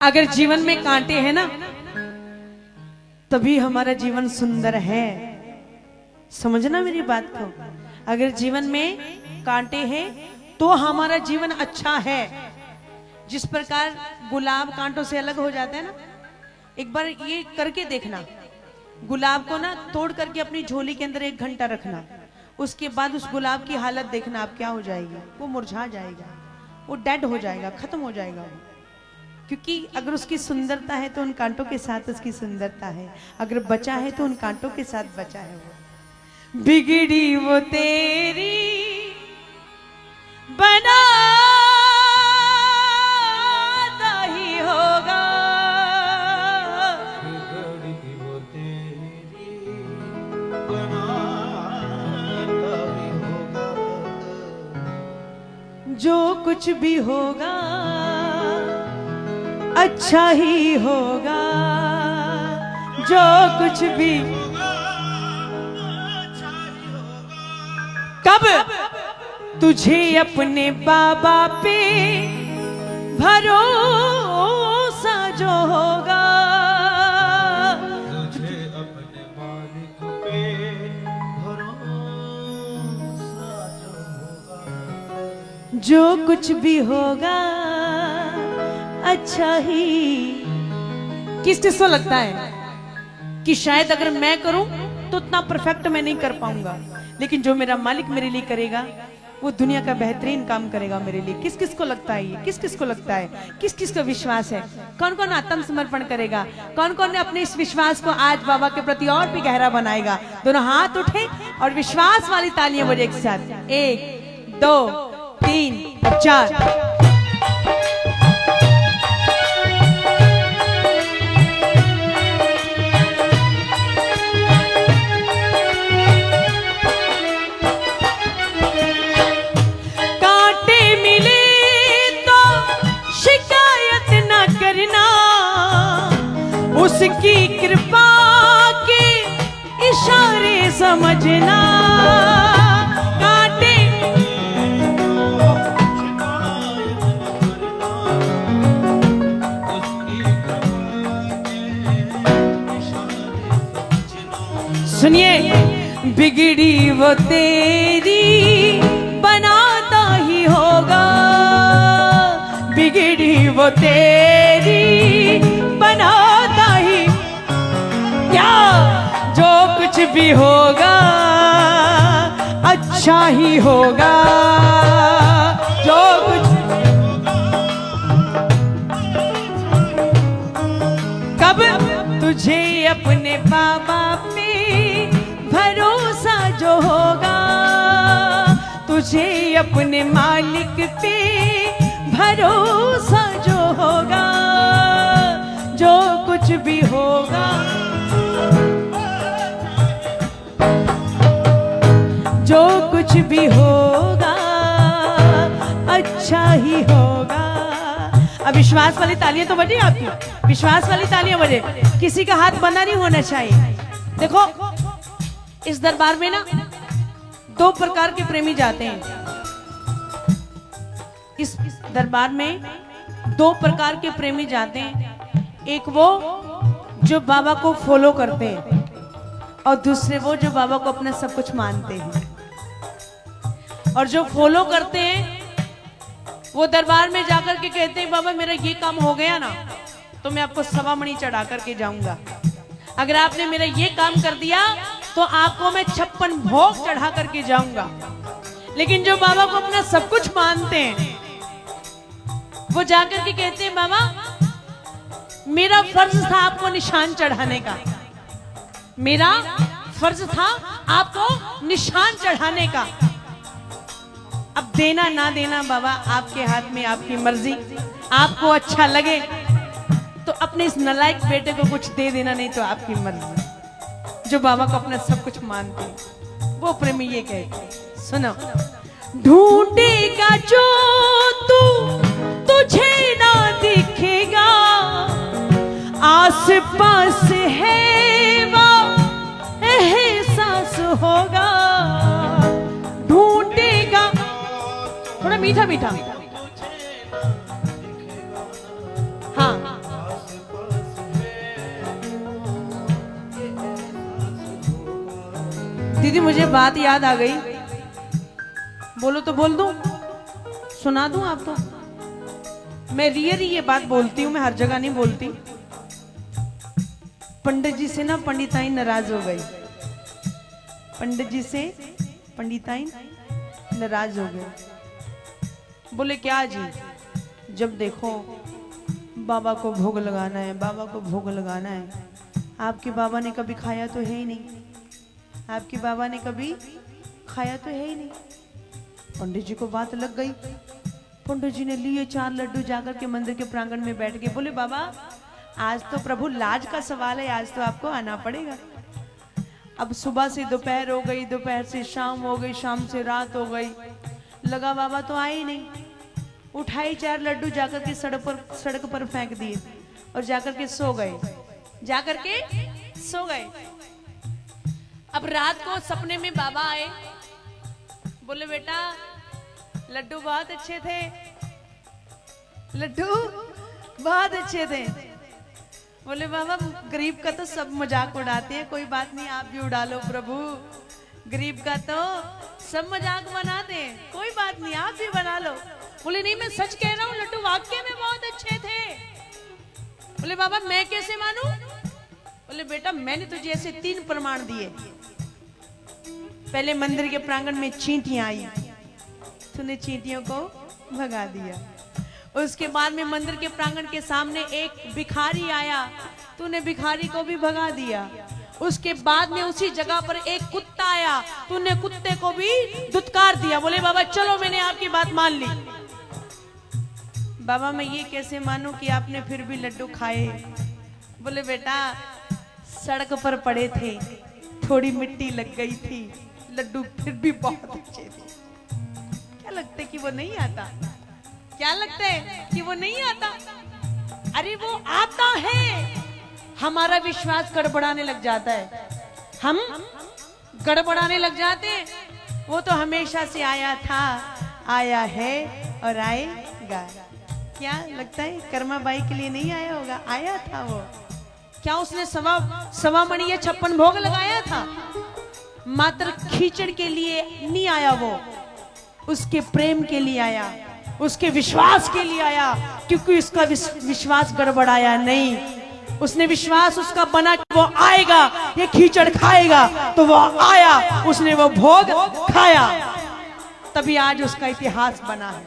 अगर जीवन में कांटे हैं ना तभी हमारा जीवन सुंदर है। समझना मेरी बात को। अगर जीवन में कांटे हैं तो हमारा जीवन अच्छा है। जिस प्रकार गुलाब कांटों से अलग हो जाता है ना, एक बार ये करके देखना। गुलाब को ना तोड़ करके अपनी झोली के अंदर 1 घंटा रखना, उसके बाद उस गुलाब की हालत देखना आप क्या हो जाएगी। वो मुरझा जाएगा, वो डेड हो जाएगा, खत्म हो जाएगा वो। क्योंकि अगर उसकी सुंदरता है तो उन कांटों के साथ उसकी सुंदरता है, अगर बचा है तो उन कांटों के साथ बचा है। वो बिगड़ी वो तेरी बनाता ही होगा, बिगड़ी वो तेरी बनाता ही होगा, जो कुछ भी होगा अच्छा ही होगा, जो कुछ भी। कब तुझे अपने बाबा पे भरोसा जो होगा, तुझे अपने मालिक पे भरोसा जो होगा, जो कुछ भी होगा अच्छा ही। किसको लगता है कि शायद अगर मैं करूं तो उतना परफेक्ट मैं नहीं कर पाऊंगा, लेकिन जो मेरा मालिक मेरे लिए करेगा वो दुनिया का बेहतरीन काम करेगा मेरे लिए। किस किस को लगता है ये? किस किस को लगता है? किस किस का विश्वास है? कौन कौन आत्मसमर्पण करेगा? कौन कौन अपने इस विश्वास को आज बाबा के प्रति और भी गहरा बनाएगा? दोनों हाथ उठे और विश्वास वाली तालियां बजे एक साथ। 1 2 3 4। उसकी कृपा के इशारे समझना, कांटे सुनिए। बिगड़ी वो तेरी बनाता ही होगा, बिगड़ी वो तेरी बनाता ही, क्या जो कुछ भी होगा अच्छा ही होगा, जो कुछ। कब तुझे अपने बाबा पे भरोसा जो होगा, तुझे अपने मालिक पे भरोसा जो होगा, जो कुछ भी होगा, जो कुछ भी होगा अच्छा ही होगा। अब विश्वास वाली तालियां तो बजे आपकी, विश्वास वाली तालियां बजे। किसी का हाथ बंधा नहीं होना चाहिए। देखो इस दरबार में ना 2 प्रकार के प्रेमी जाते हैं। इस दरबार में 2 प्रकार के प्रेमी जाते हैं। एक वो जो बाबा को फॉलो करते हैं और दूसरे वो जो बाबा को अपना सब कुछ मानते हैं। और जो फॉलो करते हैं वो दरबार में जाकर के कहते हैं बाबा मेरा ये काम हो गया ना तो मैं आपको 1.25 मणि चढ़ा करके जाऊंगा। अगर आपने मेरा ये काम कर दिया तो आपको मैं 56 भोग चढ़ा करके जाऊंगा। लेकिन जो बाबा को अपना सब कुछ मानते हैं वो जाकर के कहते हैं बाबा मेरा फर्ज था आपको निशान चढ़ाने का, मेरा फर्ज था आपको निशान चढ़ाने का। अब देना ना देना बाबा आपके हाथ में, आपकी मर्जी। आपको अच्छा लगे तो अपने इस नालायक बेटे को कुछ दे देना, नहीं तो आपकी मर्जी। जो बाबा को अपना सब कुछ मानते हैं वो प्रेमी ये कहते, सुनो। ढूंढेगा जो तू तुझे ना दिखेगा, आस पास है वो एहसास होगा। ढूंढेगा, थोड़ा मीठा मीठा। हाँ दीदी मुझे बात याद आ गई, बोलो तो बोल दूं, सुना दूं आपको। मैं रियली ये बात बोलती हूँ, मैं हर जगह नहीं बोलती। पंडित जी से ना पंडिताई नाराज हो गई, पंडित जी से पंडिताई नाराज हो गए। बोले क्या जी? जब देखो बाबा को भोग लगाना है, बाबा को भोग लगाना है। आपके बाबा ने कभी खाया तो है ही नहीं, आपके बाबा ने कभी खाया तो है ही नहीं। पंडित जी को बात लग गई। पंडित जी ने लिए 4 लड्डू, जाकर के मंदिर के प्रांगण में बैठ गए। बोले बाबा आज तो प्रभु लाज का सवाल है, आज तो आपको आना पड़ेगा। अब सुबह से दोपहर हो गई, दोपहर से शाम हो गई, शाम से रात हो गई, लगा बाबा तो आए ही नहीं। उठाई 4 लड्डू, जाकर के सड़क पर फेंक दिए और जाकर के सो गए, जाकर के सो गए। अब रात को सपने में बाबा आए। बोले बेटा लड्डू बहुत अच्छे थे, लड्डू बहुत अच्छे थे। बोले बाबा गरीब का तो सब मजाक उड़ाते हैं, कोई बात नहीं आप भी उड़ा लो प्रभु, गरीब का तो सब मजाक बनाते हैं, कोई बात नहीं आप भी बना लो। बोले नहीं मैं सच कह रहा हूँ, लड्डू वाकई में बहुत अच्छे थे। बोले बाबा मैं कैसे मानूं? बोले बेटा मैंने तुझे ऐसे 3 प्रमाण दिए। पहले मंदिर के प्रांगण में चींटियां आई, तूने चींटियों को भगा दिया। उसके बाद में मंदिर के प्रांगण के सामने एक भिखारी आया, तूने भिखारी को भी भगा दिया। उसके बाद में उसी जगह पर एक कुत्ता आया, तूने कुत्ते को भी दुत्कार दिया। बोले बाबा चलो मैंने आपकी बात मान ली। बाबा मैं ये कैसे मानूं कि आपने फिर भी लड्डू खाए? बोले बेटा सड़क पर पड़े थे, थोड़ी मिट्टी लग गई थी, लड्डू फिर भी बहुत अच्छे थे। क्या लगता है कि वो नहीं आता? क्या लगता है कि वो नहीं आता? अरे वो आता है, हमारा विश्वास गड़बड़ाने लग जाता है, हम गड़बड़ाने लग जाते हैं। वो तो हमेशा से आया था, आया है और आएगा। क्या लगता है कर्मा बाई के लिए नहीं आया होगा? आया था वो। क्या उसने सवा मणि या 56 भोग लगाया था? मात्र खींचड़ के लिए नहीं आया वो, उसके प्रेम के लिए आया, उसके विश्वास के लिए आया, क्योंकि उसका विश्वास गड़बड़ाया नहीं। उसने विश्वास उसका बना कि वो आएगा, ये खींचड़ खाएगा, तो वो आया, उसने वो भोग खाया, तभी आज उसका इतिहास बना है।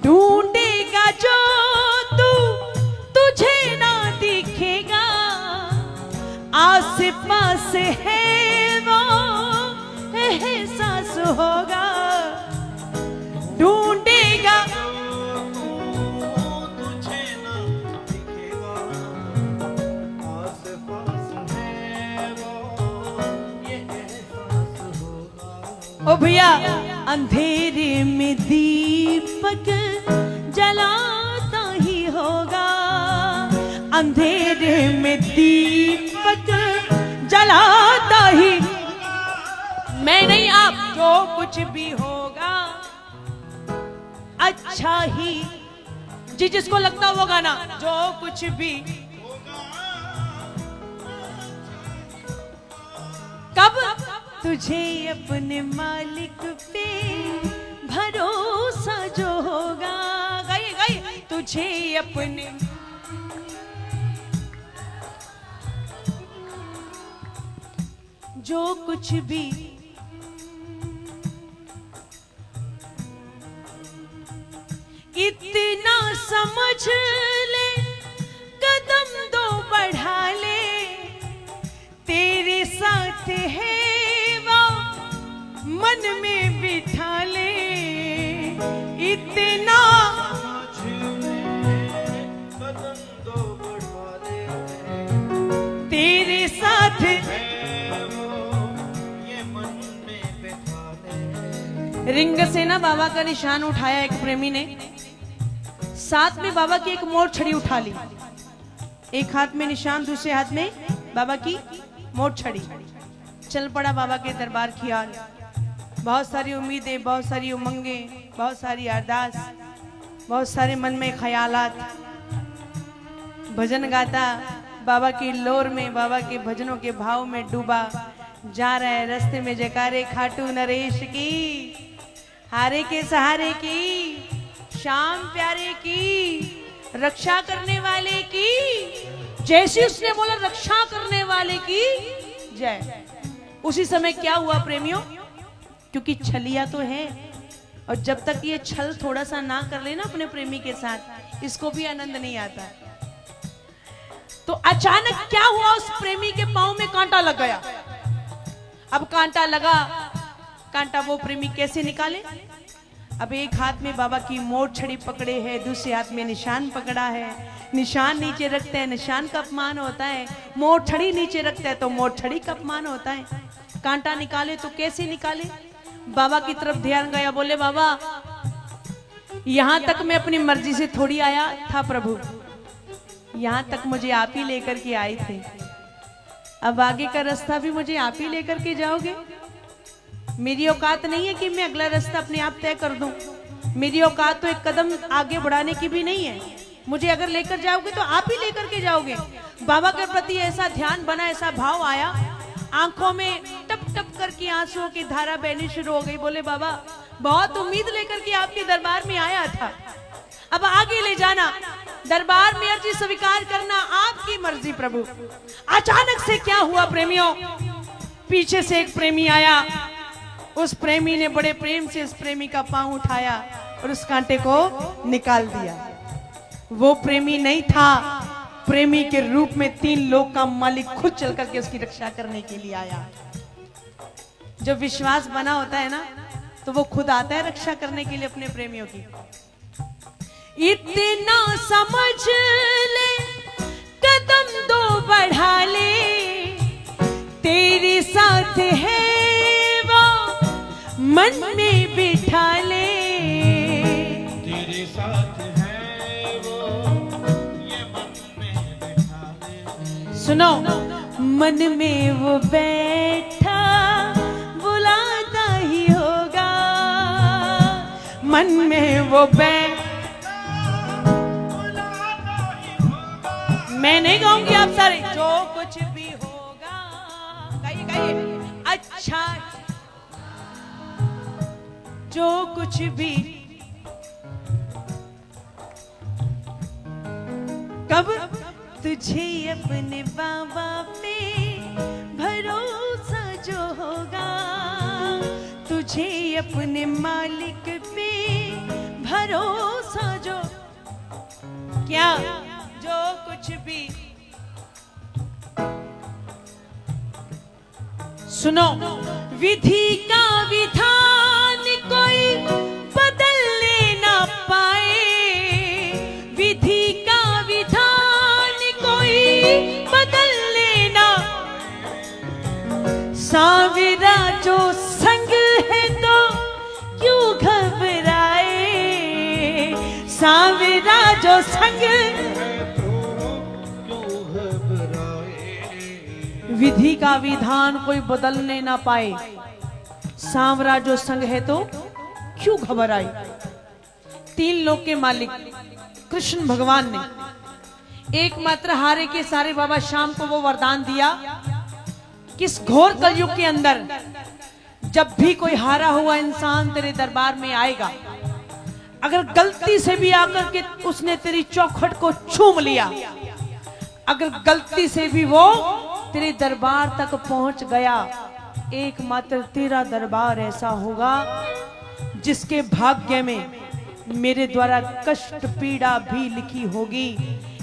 ढूंढेगा जो तू तुझे ना दिखेगा, आस पास है वो एहसास होगा। ढूंढेगा तुझे ना दिखेगा, आस पास है वो ये एहसास होगा। ओ भैया अंधेरे में दीपक जलाता ही होगा, अंधेरे में दीपक जलाता ही, मैं नहीं आप, जो कुछ भी होगा अच्छा ही। जी जिसको लगता वो गाना, जो कुछ भी कब तुझे अपने मालिक पे भरोसा जो होगा, गाइए गाइए, तुझे अपने जो कुछ भी इतना समझ ले, कदम 2 बढ़ा ले, तेरे साथ है वो मन में बिठा ले। इतना कदम 2 बढ़ा ले, तेरे साथ ये मन में बैठा ले। रिंग से ना बाबा का निशान उठाया एक प्रेमी ने, साथ में बाबा की एक मोर छड़ी उठा ली, एक हाथ में निशान, दूसरे हाथ में बाबा की मोर छड़ी। चल पड़ा बाबा के दरबार ख्याल, बहुत सारी उम्मीदें, बहुत सारी उमंगें, बहुत सारी अरदास, बहुत सारे मन में ख्यालात। भजन गाता बाबा की लोर में, बाबा के भजनों के भाव में डूबा, जा रहे हैं रास्ते में जयकारे खाटू नरेश की, हारे के सहारे की, श्याम प्यारे की, रक्षा करने वाले की। जैसे उसने बोला रक्षा करने वाले की जय, उसी समय क्या हुआ प्रेमियों, क्योंकि छलिया तो है और जब तक ये छल थोड़ा सा ना कर लेना अपने प्रेमी के साथ, इसको भी आनंद नहीं आता। तो अचानक क्या हुआ, उस प्रेमी के पांव में कांटा लग गया। अब कांटा लगा, कांटा वो प्रेमी कैसे निकाले। अब एक हाथ में बाबा की मोट छड़ी पकड़े है, दूसरे हाथ में निशान पकड़ा है। निशान नीचे रखते हैं, निशान का अपमान होता है। मोट छड़ी नीचे रखते हैं तो मोट छड़ी का अपमान होता है। कांटा निकाले तो कैसे निकाले, बाबा की तरफ ध्यान गया, बोले बाबा यहां तक मैं अपनी मर्जी से थोड़ी आया था प्रभु, यहां तक मुझे आप ही लेकर के आए थे, अब आगे का रास्ता भी मुझे आप ही लेकर के जाओगे। मेरी औकात नहीं है कि मैं अगला रास्ता अपने आप तय कर दूं, मेरी औकात तो एक कदम आगे बढ़ाने की भी नहीं है। मुझे अगर लेकर जाओगे तो आप ही लेकर के जाओगे। बाबा के प्रति ऐसा ध्यान बना, ऐसा भाव आया, आंखों में टप टप करके आंसुओं की धारा बहनी शुरू हो गई। बोले बाबा बहुत उम्मीद लेकर के आपके दरबार में आया था, अब आगे ले जाना, दरबार में अर्जी स्वीकार करना आपकी मर्जी प्रभु। अचानक से क्या हुआ प्रेमियों, पीछे से एक प्रेमी आया, उस प्रेमी ने बड़े प्रेम से उस प्रेमी का पांव उठाया और उस कांटे को निकाल दिया। वो प्रेमी नहीं था, प्रेमी के रूप में 3 लोक का मालिक खुद चल करके उसकी रक्षा करने के लिए आया। जब विश्वास बना होता है ना तो वो खुद आता है रक्षा करने के लिए अपने प्रेमियों की। इतना समझ ले, कदम 2 बढ़ा ले, तेरे साथ है वो मन में बिठा ले, तेरे साथ है वो ये मन में बिठा ले। सुनो, मन में वो बैठा बुलाता ही होगा, मन में वो बैठा। मैं नहीं गाऊंगी, आप सारे जो कुछ भी होगा गाइए गाइए। अच्छा जो कुछ भी, कब तुझे अपने बाबा पे भरोसा जो होगा, तुझे अपने मालिक पे भरोसा जो, क्या जो कुछ भी। सुनो, विधि का विधान कोई बदलने ना पाए, विधि का विधान कोई बदलने ना, साविरा जो संग है तो क्यों घबराए, साविरा जो संग, विधि का विधान कोई बदलने ना पाए, सांवरा जो संग है तो क्यों घबराए। 3 लोक के मालिक कृष्ण भगवान ने एकमात्र हारे के सारे बाबा श्याम को वो वरदान दिया कि इस घोर कलयुग के अंदर जब भी कोई हारा हुआ इंसान तेरे दरबार में आएगा, अगर गलती से भी आकर के उसने तेरी चौखट को छूम लिया, अगर गलती से भी वो तेरे दरबार तक पहुंच गया, एकमात्र तेरा दरबार ऐसा होगा जिसके भाग्य में मेरे द्वारा कष्ट पीड़ा भी लिखी होगी।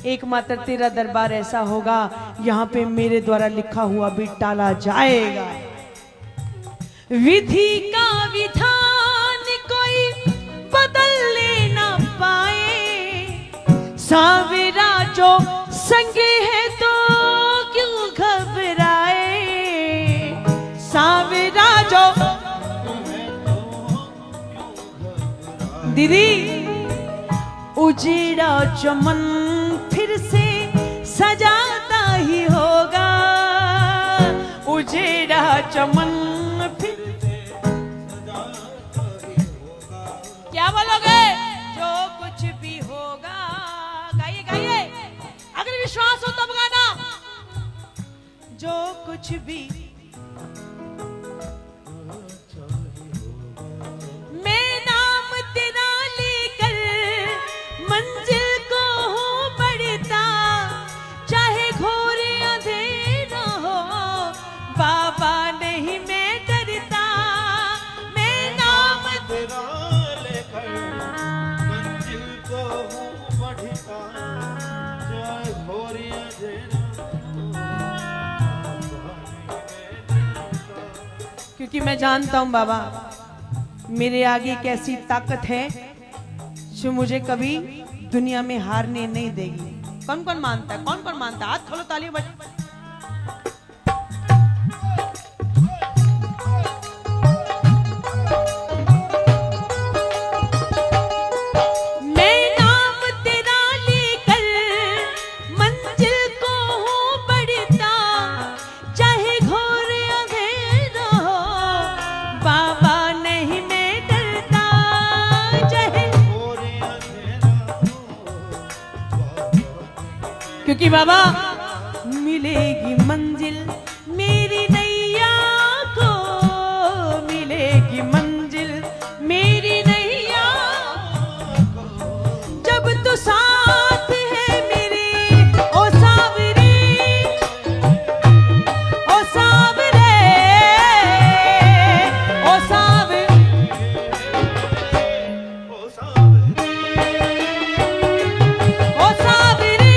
एकमात्र तेरा दरबार ऐसा होगा यहाँ पे मेरे द्वारा लिखा हुआ भी टाला जाएगा। विधि का विधान कोई बदलने ना पाए, साविरा जो संग है तो क्यों घबराए, साविरा जो। दीदी, उजड़ा चमन फिर से सजाता ही होगा, उजड़ा चमन फिर क्या बोलोगे, जो कुछ भी होगा। गाइए गाइए, अगर विश्वास हो तब गाना। जो कुछ भी क्योंकि मैं जानता हूं बाबा मेरे आगे एक ऐसी ताकत है जो मुझे कभी दुनिया में हारने नहीं देगी। कौन कौन मानता है? कौन कौन मानता है? हाथ खोलो, तालियां बजाओ। क्योंकि बाबा मिलेगी मंजिल मेरी नैया को, मिलेगी मंजिल मेरी नैया जब तू साथ है मेरी ओ सावरे, ओ सावरे, ओ सावरे, ओ सावरे,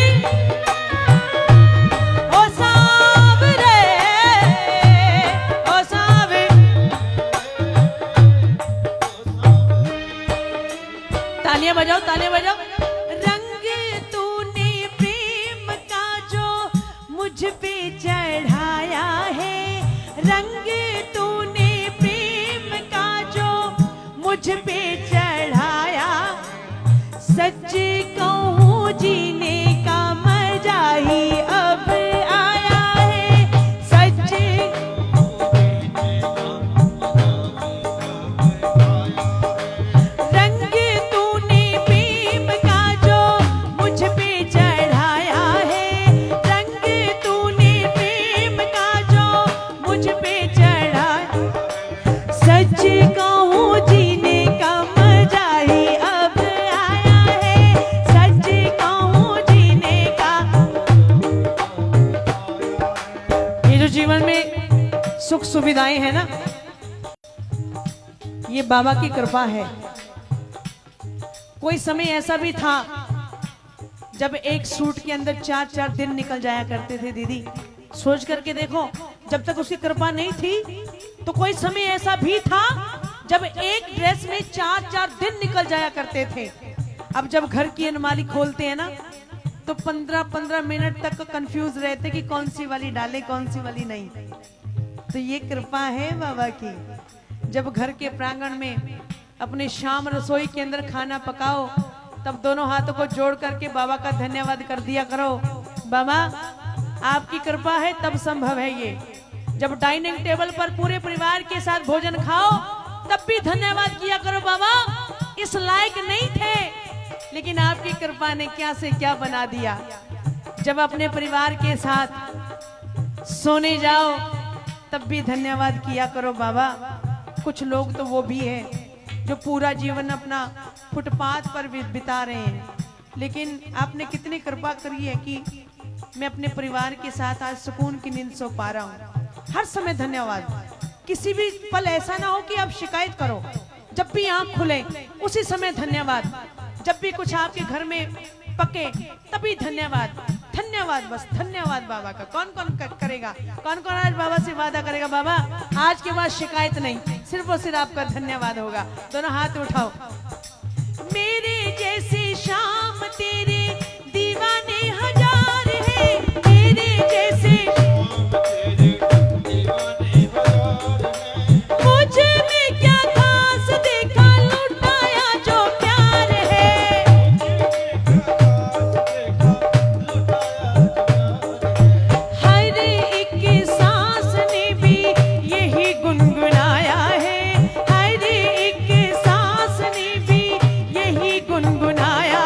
ओ सावरे, तालियां बजाओ, तालियां बजाओ। रंग तूने प्रेम का जो मुझ पे चढ़ाया है, रंग तूने प्रेम का जो मुझ पे चढ़ाया, सच कहूँ जीने का मजा ही अब आया है, सच जीवन में सुख सुविधाएं हैं ना, ये बाबा की कृपा है। कोई समय ऐसा भी था जब एक सूट के अंदर 4-4 दिन निकल जाया करते थे। दीदी सोच करके देखो, जब तक उसकी कृपा नहीं थी तो कोई समय ऐसा भी था जब एक ड्रेस में 4-4 दिन निकल जाया करते थे। अब जब घर की अलमारी खोलते हैं ना तो 15-15 मिनट तक कंफ्यूज रहते कि कौन सी वाली डाले कौन सी वाली नहीं। तो ये कृपा है बाबा की। जब घर के प्रांगण में अपने शाम रसोई के अंदर खाना पकाओ तब दोनों हाथों को जोड़ करके बाबा का धन्यवाद कर दिया करो। बाबा आपकी कृपा है तब संभव है ये। जब डाइनिंग टेबल पर पूरे परिवार के साथ भोजन खाओ तब भी धन्यवाद किया करो। बाबा इस लायक नहीं थे लेकिन आपकी कृपा ने क्या से क्या बना दिया। जब अपने परिवार के साथ सोने जाओ तब भी धन्यवाद किया करो बाबा। कुछ लोग तो वो भी हैं जो पूरा जीवन अपना फुटपाथ पर बिता रहे हैं, लेकिन आपने कितनी कृपा करी है कि मैं अपने परिवार के साथ आज सुकून की नींद सो पा रहा हूँ। हर समय धन्यवाद। किसी भी पल ऐसा ना हो कि आप शिकायत करो। जब भी आंख खुले उसी समय धन्यवाद। जब भी कुछ आपके घर में पके तभी धन्यवाद। धन्यवाद, बस धन्यवाद बाबा का। कौन कौन करेगा? कौन कौन आज बाबा से वादा करेगा बाबा आज के बाद शिकायत नहीं, सिर्फ और सिर्फ आपका धन्यवाद होगा। दोनों हाथ उठाओ। मेरे जैसे शाम तेरे दीवाने हजार हैं, मेरे जैसे मुझे में क्या खास देखा लुटाया जो प्यार है। हर एक सांस ने भी यही गुनगुनाया है, हर एक सांस ने भी यही गुनगुनाया।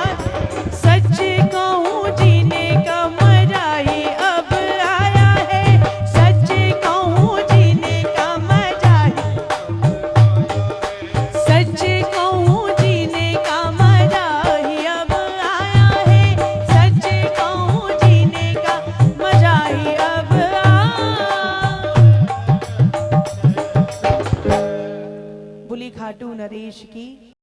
सच कहूँ जीने का मजा ही अब आया है, सच कहूँ जीने का मजा ही, सच कहूँ जीने का मजा ही अब आया है, सच कहूँ जीने का मजा ही अब बुली खाटू नरेश की।